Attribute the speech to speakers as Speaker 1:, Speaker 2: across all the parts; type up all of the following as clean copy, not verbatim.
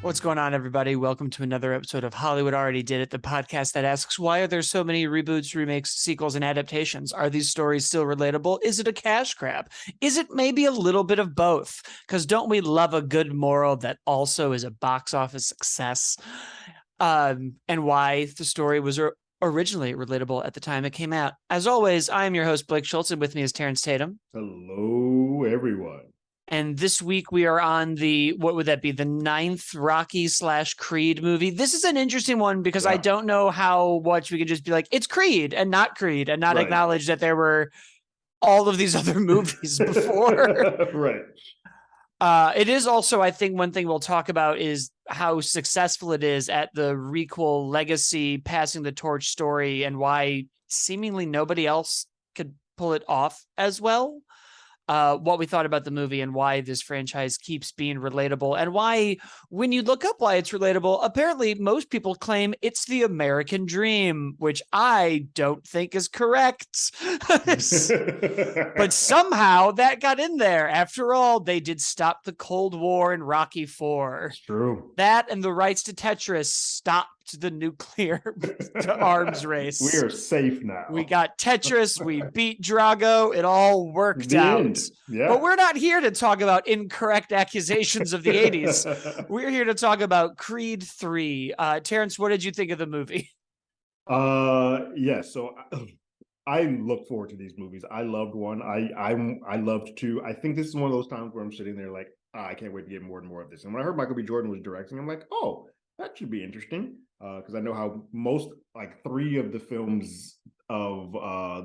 Speaker 1: What's going on, everybody? Welcome to another episode of Hollywood Already Did It, the podcast that asks, why are there so many reboots, remakes, sequels, and adaptations? Are these stories still relatable? Is it a cash grab? Is it maybe a little bit of both? Because don't we love a good moral that also is a box office success? And why the story was originally relatable at the time it came out. As always, I am your host, Blake Schultz, and with me is Terrence Tatum.
Speaker 2: Hello, everyone.
Speaker 1: And this week we are on what would that be? The 9th Rocky/Creed movie. This is an interesting one because I don't know how much we could just be like, it's Creed and not acknowledge that there were all of these other movies before.
Speaker 2: Right.
Speaker 1: It is also, I think, one thing we'll talk about is how successful it is at the requel legacy, passing the torch story, and why seemingly nobody else could pull it off as well. What we thought about the movie and why this franchise keeps being relatable, and why, when you look up why it's relatable, apparently most people claim it's the American dream, which I don't think is correct. But somehow that got in there. After all, they did stop the Cold War in Rocky IV.
Speaker 2: It's true.
Speaker 1: That and the rights to Tetris stopped the nuclear arms race.
Speaker 2: We are safe now.
Speaker 1: We got Tetris. We beat Drago. It all worked out.
Speaker 2: Yeah.
Speaker 1: But we're not here to talk about incorrect accusations of the 80s. We're here to talk about Creed 3. Terrence, what did you think of the movie?
Speaker 2: Yeah, so I look forward to these movies. I loved one. I loved two. I think this is one of those times where I'm sitting there like, I can't wait to get more and more of this. And when I heard Michael B. Jordan was directing, I'm like, oh, that should be interesting. Because I know how most, like, 3 of the films of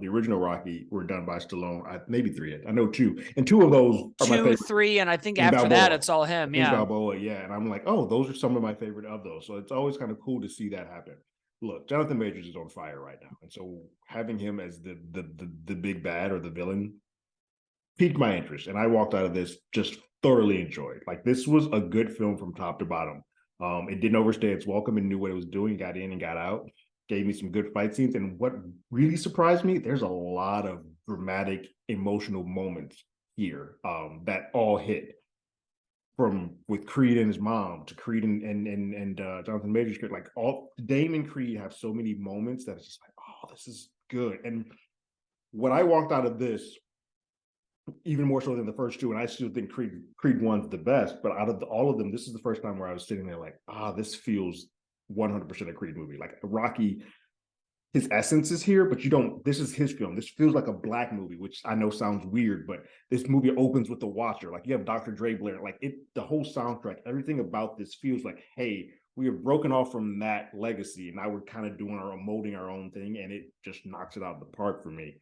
Speaker 2: the original Rocky were done by Stallone. Maybe 3. I know 2, and 2 of those are my favorite.
Speaker 1: 3, and I think after Balboa. That it's all him. Yeah,
Speaker 2: Balboa. Yeah, and I'm like, oh, those are some of my favorite of those. So it's always kind of cool to see that happen. Look, Jonathan Majors is on fire right now, and so having him as the big bad or the villain piqued my interest, and I walked out of this just thoroughly enjoyed. Like, this was a good film from top to bottom. It didn't overstay its welcome and knew what it was doing, got in and got out, gave me some good fight scenes. And what really surprised me, there's a lot of dramatic, emotional moments here that all hit, from with Creed and his mom to Creed and Jonathan Majors. Like, all Dame and Creed have so many moments that it's just like, oh, this is good. And when I walked out of this, even more so than the first 2, and I still think Creed 1's the best, but out of all of them, this is the first time where I was sitting there like, this feels 100% a Creed movie. Like, Rocky, his essence is here, but this is his film. This feels like a black movie, which I know sounds weird, but this movie opens with The Watcher. Like, you have Dr. Dre Blair, like, the whole soundtrack, everything about this feels like, hey, we have broken off from that legacy, and now we're kind of molding our own thing, and it just knocks it out of the park for me.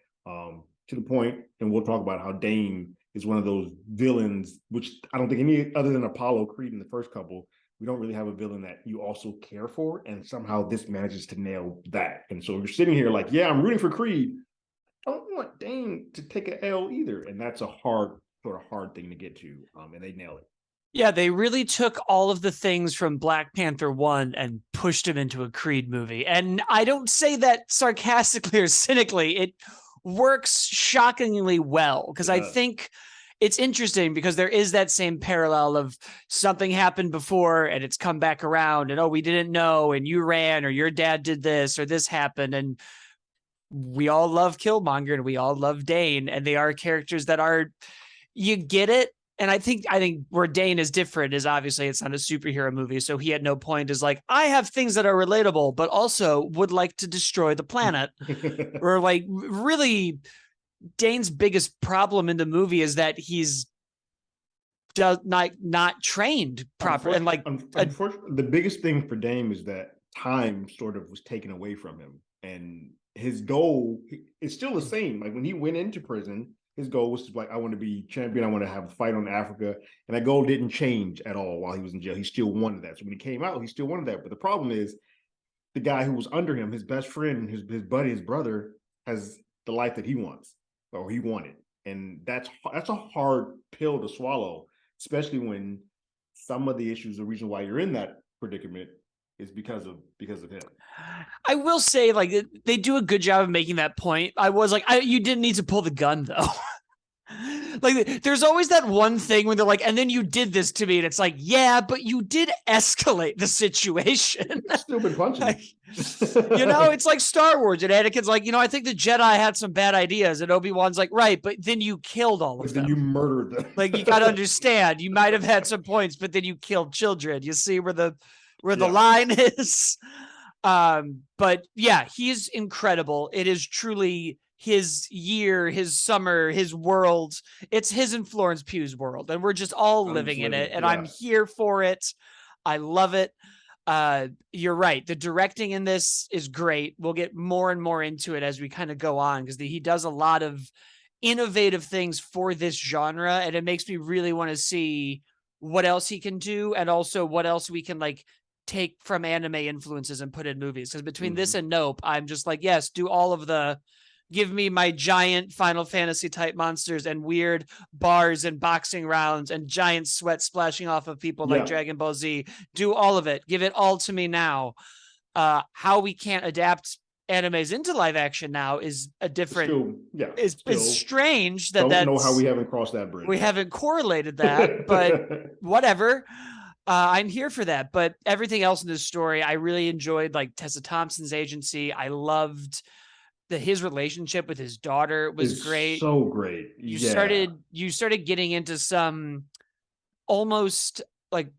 Speaker 2: To the point, and we'll talk about how Dane is one of those villains, which I don't think any other than Apollo Creed in the first couple, we don't really have a villain that you also care for, and somehow this manages to nail that. And so you're sitting here like, yeah, I'm rooting for Creed. I don't want Dane to take an L either, and that's a hard thing to get to, and they nail it.
Speaker 1: Yeah, they really took all of the things from Black Panther 1 and pushed them into a Creed movie. And I don't say that sarcastically or cynically. It works shockingly well, because I think it's interesting because there is that same parallel of something happened before and it's come back around, and, oh, we didn't know, and you ran, or your dad did this, or this happened. And we all love Killmonger and we all love Dane, and they are characters that you get it. And I think where Dane is different is, obviously, it's not a superhero movie, so he at no point is like, I have things that are relatable, but also would like to destroy the planet. Or, like, really, Dane's biggest problem in the movie is that he's not trained properly. And, like,
Speaker 2: unfortunately, the biggest thing for Dane is that time sort of was taken away from him, and his goal is still the same. Like, when he went into prison, his goal was to, like, I want to be champion. I want to have a fight on Africa. And that goal didn't change at all while he was in jail. He still wanted that. So when he came out, he still wanted that. But the problem is, the guy who was under him, his best friend, his buddy, his brother, has the life that he wants, or he wanted. And that's a hard pill to swallow, especially when some of the issues, the reason why you're in that predicament, is because of him.
Speaker 1: I will say, like, they do a good job of making that point. I was like, you didn't need to pull the gun, though. Like, there's always that one thing when they're like, and then you did this to me. And it's like, yeah, but you did escalate the situation.
Speaker 2: Still been punching.
Speaker 1: Like, it's like Star Wars. And Anakin's like, I think the Jedi had some bad ideas. And Obi-Wan's like, right, but then you killed all of them.
Speaker 2: Then you murdered them.
Speaker 1: Like, you got to understand, you might have had some points, but then you killed children. You see where the line is. But yeah, he's incredible. It is truly his year, his summer, his world. It's his and Florence Pugh's world, and we're just all living in it. And I'm here for it. I love it. You're right. The directing in this is great. We'll get more and more into it as we kind of go on, because he does a lot of innovative things for this genre, and it makes me really want to see what else he can do, and also what else we can like take from anime influences and put in movies. Because between this and Nope, I'm just like, yes, do all of the, give me my giant Final Fantasy type monsters and weird bars and boxing rounds and giant sweat splashing off of people like Dragon Ball Z. Do all of it. Give it all to me now. How we can't adapt animes into live action now is a different, it's strange that
Speaker 2: don't know how we haven't crossed that bridge.
Speaker 1: We haven't correlated that, but whatever. I'm here for that. But everything else in this story, I really enjoyed, like Tessa Thompson's agency. I loved his relationship with his daughter was great.
Speaker 2: So great.
Speaker 1: You started getting into some almost like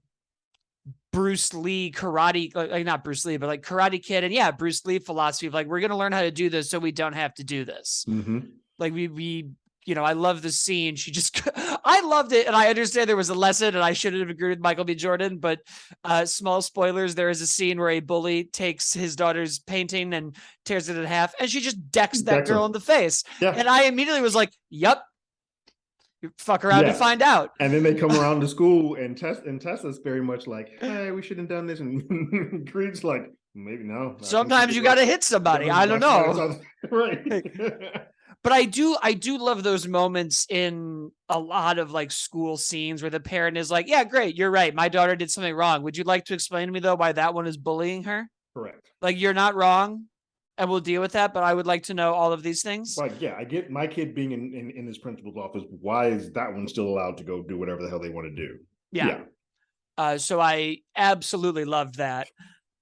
Speaker 1: Bruce Lee karate, like not Bruce Lee, but like Karate Kid, and Bruce Lee philosophy of like, we're gonna learn how to do this so we don't have to do this. Like we I love the scene. I loved it. And I understand there was a lesson, and I shouldn't have agreed with Michael B. Jordan, but small spoilers, there is a scene where a bully takes his daughter's painting and tears it in half, and she just decks that girl in the face. And I immediately was like, yep, you fuck around to find out.
Speaker 2: And then they come around to school, and Tessa's very much like, hey, we shouldn't have done this. And Creed's like, maybe no.
Speaker 1: Sometimes you got to hit somebody. I don't know.
Speaker 2: Right.
Speaker 1: But I do love those moments in a lot of like school scenes where the parent is like, yeah, great, you're right, my daughter did something wrong. Would you like to explain to me though why that one is bullying her?
Speaker 2: Correct.
Speaker 1: Like, you're not wrong, and we'll deal with that, but I would like to know all of these things.
Speaker 2: Like, I get my kid being in his principal's office. Why is that one still allowed to go do whatever the hell they want to do?
Speaker 1: So I absolutely loved that.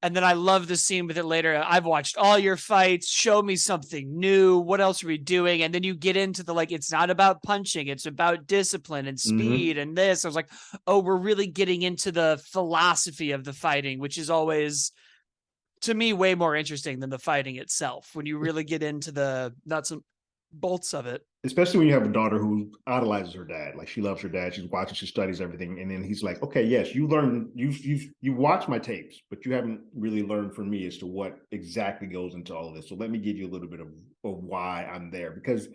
Speaker 1: And then I love the scene with it later. I've watched all your fights. Show me something new. What else are we doing? And then you get into the, like, it's not about punching. It's about discipline and speed and this. I was like, oh, we're really getting into the philosophy of the fighting, which is always, to me, way more interesting than the fighting itself. When you really get into the nuts and bolts of it.
Speaker 2: Especially when you have a daughter who idolizes her dad. Like, she loves her dad. She's watching, she studies everything. And then he's like, okay, yes, you learn, you watch my tapes, but you haven't really learned from me as to what exactly goes into all of this. So let me give you a little bit of why I'm there, because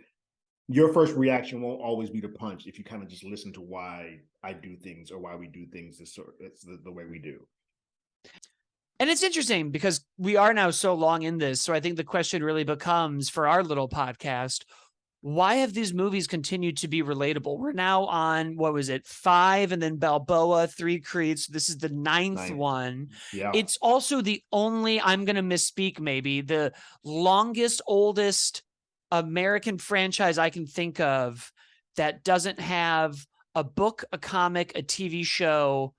Speaker 2: your first reaction won't always be to punch if you kind of just listen to why I do things or why we do things the way we do.
Speaker 1: And it's interesting because we are now so long in this. So I think the question really becomes, for our little podcast, why have these movies continued to be relatable? We're now on, 5, and then Balboa, 3 Creed. So this is the ninth one.
Speaker 2: Yeah.
Speaker 1: It's also the only, I'm going to misspeak maybe, the longest, oldest American franchise I can think of that doesn't have a book, a comic, a TV show,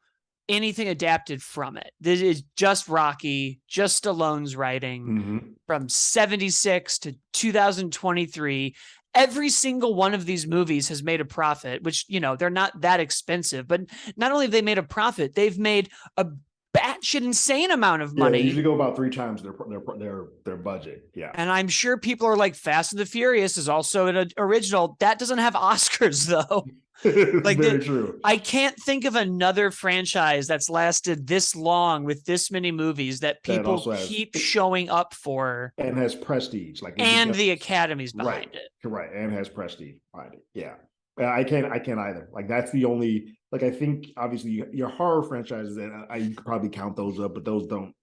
Speaker 1: anything adapted from it. This is just Rocky, just Stallone's writing from 76 to 2023. Every single one of these movies has made a profit, which, they're not that expensive, but not only have they made a profit, they've made a batshit insane amount of money.
Speaker 2: They usually go about 3 times their budget. Yeah.
Speaker 1: And I'm sure people are like, Fast and the Furious is also an original. That doesn't have Oscars though.
Speaker 2: Like, very true.
Speaker 1: I can't think of another franchise that's lasted this long with this many movies that people keep showing up for
Speaker 2: and has prestige,
Speaker 1: and the Academy's behind it.
Speaker 2: Right, and has prestige behind it. Yeah, I can't either. Like, that's the only, like, I think obviously your horror franchises, and I could probably count those up, but those don't.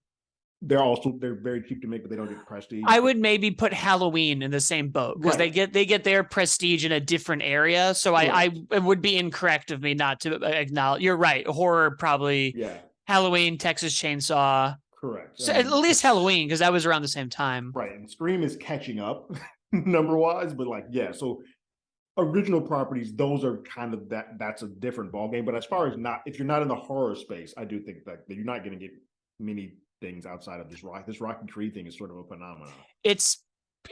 Speaker 2: They're very cheap to make, but they don't get prestige.
Speaker 1: I would maybe put Halloween in the same boat because they get their prestige in a different area. So it would be incorrect of me not to acknowledge. You're right. Horror probably.
Speaker 2: Yeah.
Speaker 1: Halloween, Texas Chainsaw.
Speaker 2: Correct.
Speaker 1: So at least Halloween, because that was around the same time.
Speaker 2: Right, and Scream is catching up number wise, but so original properties, those are kind of that's a different ballgame. But as far as not, if you're not in the horror space, I do think that you're not going to get many things outside of this Rocky Creed thing is sort of a phenomenon.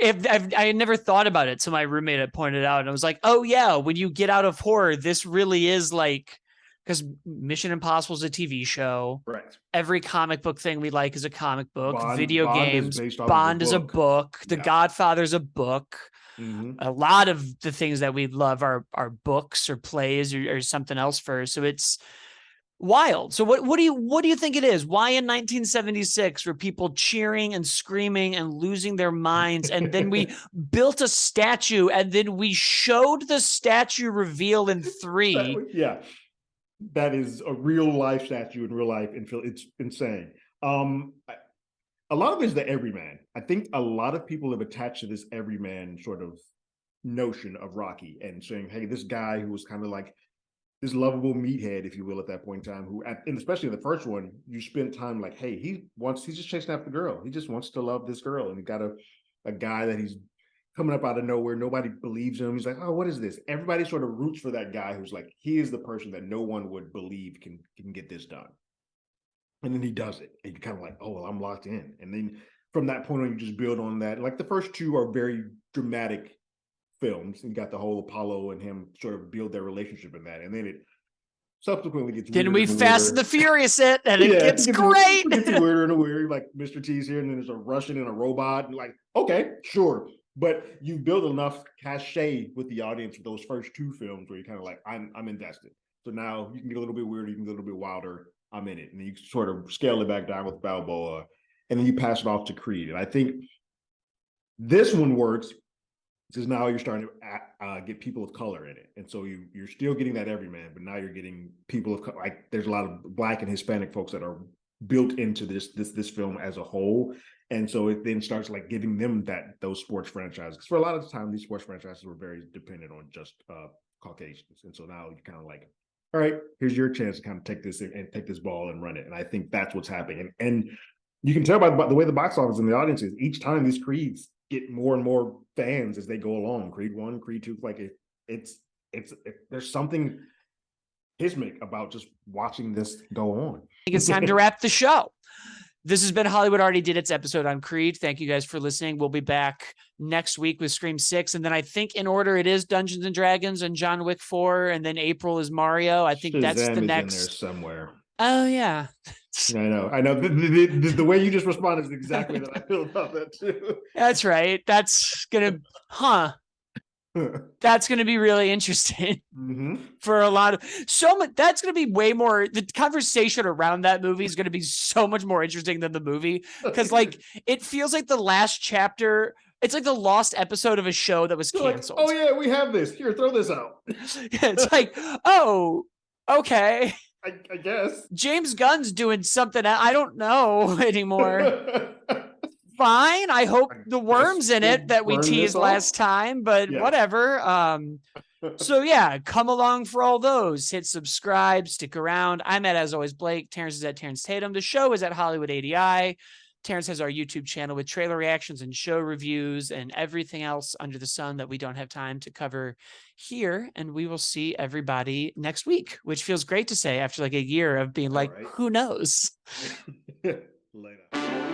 Speaker 1: I had never thought about it. So my roommate had pointed out, and I was like, oh yeah, when you get out of horror, this really is like, because Mission Impossible is a TV show.
Speaker 2: Right.
Speaker 1: Every comic book thing we like is a comic book. Video
Speaker 2: Bond
Speaker 1: games.
Speaker 2: Is
Speaker 1: Bond is a book. The Godfather's a book.
Speaker 2: Mm-hmm.
Speaker 1: A lot of the things that we love are books or plays or something else first. So it's wild. So what do you think it is? Why in 1976 were people cheering and screaming and losing their minds? And then we built a statue, and then we showed the statue reveal in 3.
Speaker 2: Yeah. That is a real life statue in real life, and it's insane. A lot of it is the everyman. I think a lot of people have attached to this everyman sort of notion of Rocky and saying, hey, this guy who was kind of like this lovable meathead, if you will, at that point in time, who, and especially in the first one, you spend time like, hey, he's just chasing after the girl. He just wants to love this girl. And he got a guy that he's coming up out of nowhere. Nobody believes him. He's like, oh, what is this? Everybody sort of roots for that guy who's like, he is the person that no one would believe can get this done. And then he does it. And you're kind of like, oh, well, I'm locked in. And then from that point on, you just build on that. Like the first 2 are very dramatic films. And you got the whole Apollo and him sort of build their relationship in that. And then it subsequently gets
Speaker 1: weirder. Then we Fast and the Furious it, and it gets great.
Speaker 2: It gets weirder and weirder. Like Mr. T's here, and then there's a Russian and a robot. And like, okay, sure. But you build enough cachet with the audience with those first 2 films where you're kind of like, I'm invested. So now you can get a little bit weirder, you can get a little bit wilder. I'm in it. And you sort of scale it back down with Balboa, and then you pass it off to Creed. And I think this one works because now you're starting to get people of color in it. And so you're still getting that everyman, but now you're getting people of color. Like there's a lot of Black and Hispanic folks that are built into this film as a whole. And so it then starts like giving them those sports franchises. Because for a lot of the time, these sports franchises were very dependent on just Caucasians. And so now you're kind of like, all right, here's your chance to kind of take this ball and run it. And I think that's what's happening. And you can tell by the way the box office and the audience is, each time these Creeds get more and more fans as they go along. Creed 1, Creed 2, like there's something hismic about just watching this go on.
Speaker 1: I think it's time to wrap the show. This has been Hollywood Already Did Its episode on Creed. Thank you guys for listening. We'll be back next week with Scream 6. And then I think in order it is Dungeons and Dragons and John Wick 4. And then April is Mario. I think that's the next.
Speaker 2: In there somewhere.
Speaker 1: Oh, yeah.
Speaker 2: I know. The way you just responded is exactly that I feel about that too.
Speaker 1: That's right. That's going to, that's going to be really interesting for a lot of that's going to be way more. The conversation around that movie is going to be so much more interesting than the movie. Cause like, it feels like the last chapter, it's like the lost episode of a show that was canceled.
Speaker 2: Like, oh yeah, we have this here. Throw this out.
Speaker 1: It's like, oh, okay.
Speaker 2: I guess
Speaker 1: James Gunn's doing something. I don't know anymore. Fine. I hope the worm's in it that we teased last time, but whatever. So yeah, come along for all those. Hit subscribe, stick around. I'm at, as always, Blake. Terrence is at Terrence Tatum. The show is at Hollywood ADI. Terrence has our YouTube channel with trailer reactions and show reviews and everything else under the sun that we don't have time to cover here. And we will see everybody next week, which feels great to say after like a year of being like, who knows?
Speaker 2: Later.